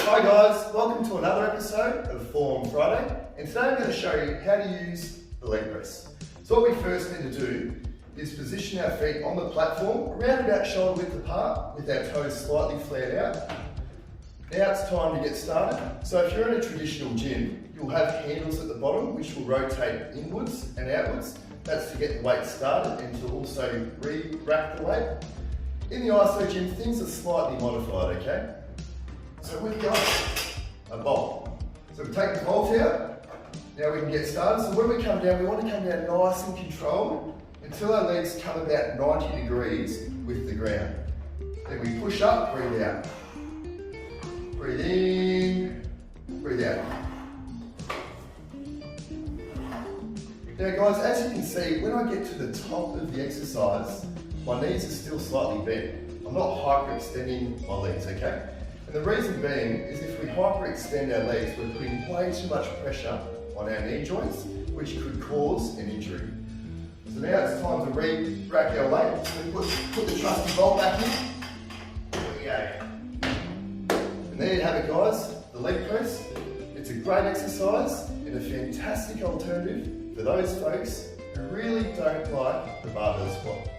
Hi guys, welcome to another episode of Form Friday, and today I'm going to show you how to use the leg press. So what we first need to do is position our feet on the platform around about shoulder width apart with our toes slightly flared out. Now it's time to get started. So if you're in a traditional gym, you'll have handles at the bottom which will rotate inwards and outwards. That's to get the weight started and to also re-rack the weight. In the ISO gym, things are slightly modified, okay? So we've got a bolt. So we take the bolt out, now we can get started. So when we come down, we want to come down nice and controlled until our legs come about 90 degrees with the ground. Then we push up, breathe out. Breathe in, breathe out. Now guys, as you can see, when I get to the top of the exercise, my knees are still slightly bent. I'm not hyperextending my legs, okay? And the reason being is if we hyperextend our legs, we're putting way too much pressure on our knee joints, which could cause an injury. So now it's time to re-rack our weight. So we put the trusty bolt back in. There we go. And there you have it guys, the leg press. It's a great exercise and a fantastic alternative for those folks who really don't like the barbell squat.